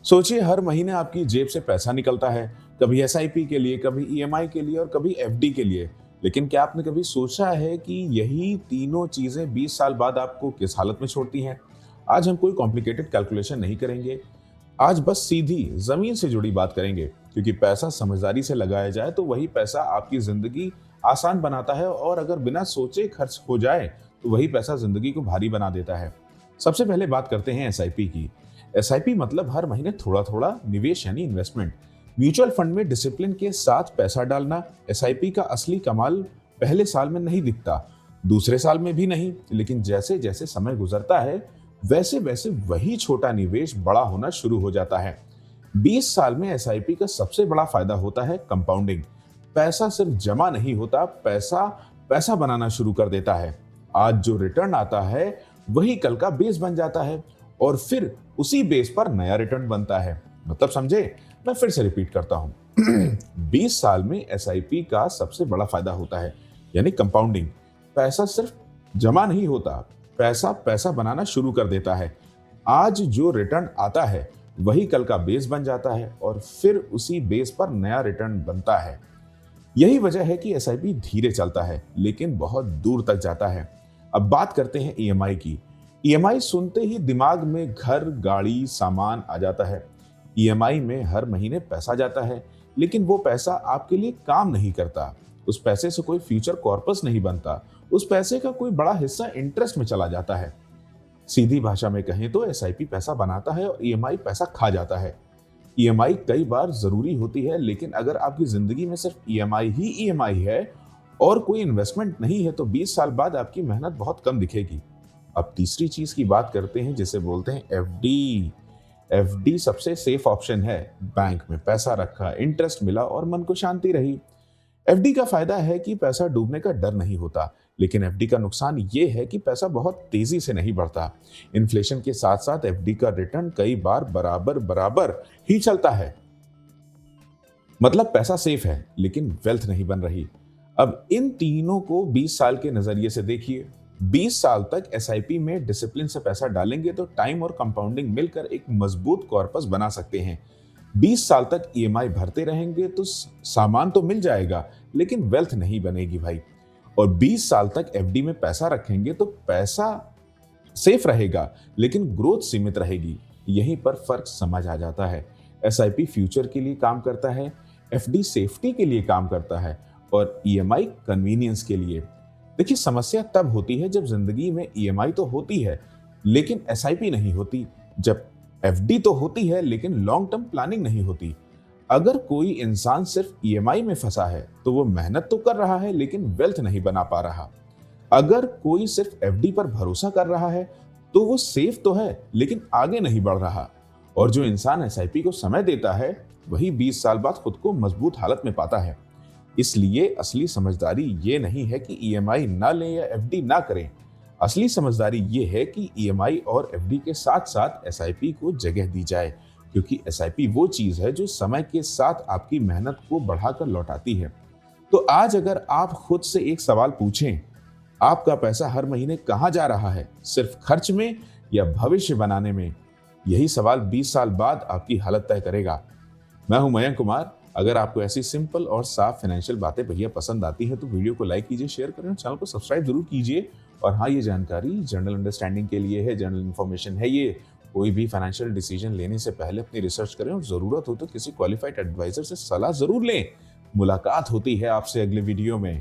सोचिए हर महीने आपकी जेब से पैसा निकलता है, कभी एसआईपी के लिए, कभी ईएमआई के लिए और कभी एफडी के लिए। लेकिन क्या आपने कभी सोचा है कि यही तीनों चीजें 20 साल बाद आपको किस हालत में छोड़ती हैं? आज हम कोई कॉम्प्लिकेटेड कैलकुलेशन नहीं करेंगे। आज बस सीधी जमीन से जुड़ी बात करेंगे, क्योंकि पैसा समझदारी से लगाया जाए तो वही पैसा आपकी जिंदगी आसान बनाता है, और अगर बिना सोचे खर्च हो जाए तो वही पैसा जिंदगी को भारी बना देता है। सबसे पहले बात करते हैं एसआईपी की। एसआईपी मतलब हर महीने थोड़ा थोड़ा निवेश यानी इन्वेस्टमेंट। म्यूचुअल फंड में डिसिप्लिन के साथ पैसा डालना। एसआईपी का असली कमाल पहले साल में नहीं दिखता, दूसरे साल में भी नहीं, लेकिन जैसे जैसे समय गुजरता है वैसे वैसे वही छोटा निवेश बड़ा होना शुरू हो जाता है। 20 साल में एसआईपी का सबसे बड़ा फायदा होता है कंपाउंडिंग। पैसा सिर्फ जमा नहीं होता, पैसा पैसा बनाना शुरू कर देता है। आज जो रिटर्न आता है वही कल का बेस बन जाता है, और फिर उसी बेस पर नया रिटर्न बनता है। मतलब समझे? मैं फिर से रिपीट करता हूं। 20 साल में एसआईपी का सबसे बड़ा फायदा होता है यानी कंपाउंडिंग। पैसा सिर्फ जमा नहीं होता, पैसा पैसा बनाना शुरू कर देता है। आज जो रिटर्न आता है वही कल का बेस बन जाता है, और फिर उसी बेस पर नया रिटर्न बनता है। यही वजह है कि एसआईपी धीरे चलता है लेकिन बहुत दूर तक जाता है। अब बात करते हैं ईएमआई की। ईएमआई सुनते ही दिमाग में घर, गाड़ी, सामान आ जाता है। ईएमआई में हर महीने पैसा जाता है, लेकिन वो पैसा आपके लिए काम नहीं करता। उस पैसे से कोई फ्यूचर कॉर्पस नहीं बनता। उस पैसे का कोई बड़ा हिस्सा इंटरेस्ट में चला जाता है। सीधी भाषा में कहें तो एसआईपी पैसा बनाता है और ईएमआई पैसा खा जाता है। ईएमआई कई बार जरूरी होती है, लेकिन अगर आपकी जिंदगी में सिर्फ ईएमआई ही ईएमआई है और कोई इन्वेस्टमेंट नहीं है तो 20 साल बाद आपकी मेहनत बहुत कम दिखेगी। अब तीसरी चीज की बात करते हैं जिसे बोलते हैं एफडी। एफडी सबसे सेफ ऑप्शन है। बैंक में पैसा रखा, इंटरेस्ट मिला और मन को शांति रही। एफडी का फायदा है कि पैसा डूबने का डर नहीं होता, लेकिन एफडी का नुकसान ये है कि पैसा बहुत तेजी से नहीं बढ़ता। इन्फ्लेशन के साथ साथ एफडी का रिटर्न कई बार बराबर बराबर ही चलता है। मतलब पैसा सेफ है लेकिन वेल्थ नहीं बन रही। अब इन तीनों को 20 साल के नजरिए से देखिए। 20 साल तक एसआईपी में डिसिप्लिन से पैसा डालेंगे तो टाइम और कंपाउंडिंग मिलकर एक मजबूत कॉर्पस बना सकते हैं। 20 साल तक ईएमआई भरते रहेंगे तो सामान तो मिल जाएगा, लेकिन वेल्थ नहीं बनेगी भाई। और 20 साल तक एफडी में पैसा रखेंगे तो पैसा सेफ रहेगा, लेकिन ग्रोथ सीमित रहेगी। यहीं पर फर्क समझ आ जाता है। एसआईपी फ्यूचर के लिए काम करता है, एफडी सेफ्टी के लिए काम करता है, और ईएमआई कन्वीनियंस के लिए। देखिए, समस्या तब होती है जब जिंदगी में ईएमआई तो होती है लेकिन एसआईपी नहीं होती, जब एफडी तो होती है लेकिन लॉन्ग टर्म प्लानिंग नहीं होती। अगर कोई इंसान सिर्फ ईएमआई में फंसा है तो वो मेहनत तो कर रहा है लेकिन वेल्थ नहीं बना पा रहा। अगर कोई सिर्फ एफडी पर भरोसा कर रहा है तो वो सेफ तो है लेकिन आगे नहीं बढ़ रहा। और जो इंसान एसआईपी को समय देता है वही 20 साल बाद खुद को मजबूत हालत में पाता है। इसलिए असली समझदारी ये नहीं है कि ईएमआई ना लें या एफडी ना करें। असली समझदारी ये है कि ईएमआई और एफडी के साथ साथ एसआईपी को जगह दी जाए, क्योंकि एसआईपी वो चीज है जो समय के साथ आपकी मेहनत को बढ़ाकर लौटाती है। तो आज अगर आप खुद से एक सवाल पूछें, आपका पैसा हर महीने कहाँ जा रहा है? सिर्फ खर्च में या भविष्य बनाने में? यही सवाल 20 साल बाद आपकी हालत तय करेगा। मैं हूं मयंक कुमार। अगर आपको ऐसी सिंपल और साफ फाइनेंशियल बातें भैया पसंद आती हैं तो वीडियो को लाइक कीजिए, शेयर करें और चैनल को सब्सक्राइब जरूर कीजिए। और हाँ, ये जानकारी जनरल अंडरस्टैंडिंग के लिए है, जनरल इन्फॉर्मेशन है ये। कोई भी फाइनेंशियल डिसीजन लेने से पहले अपनी रिसर्च करें और जरूरत हो तो किसी क्वालिफाइड एडवाइजर से सलाह जरूर लें। मुलाकात होती है आपसे अगले वीडियो में।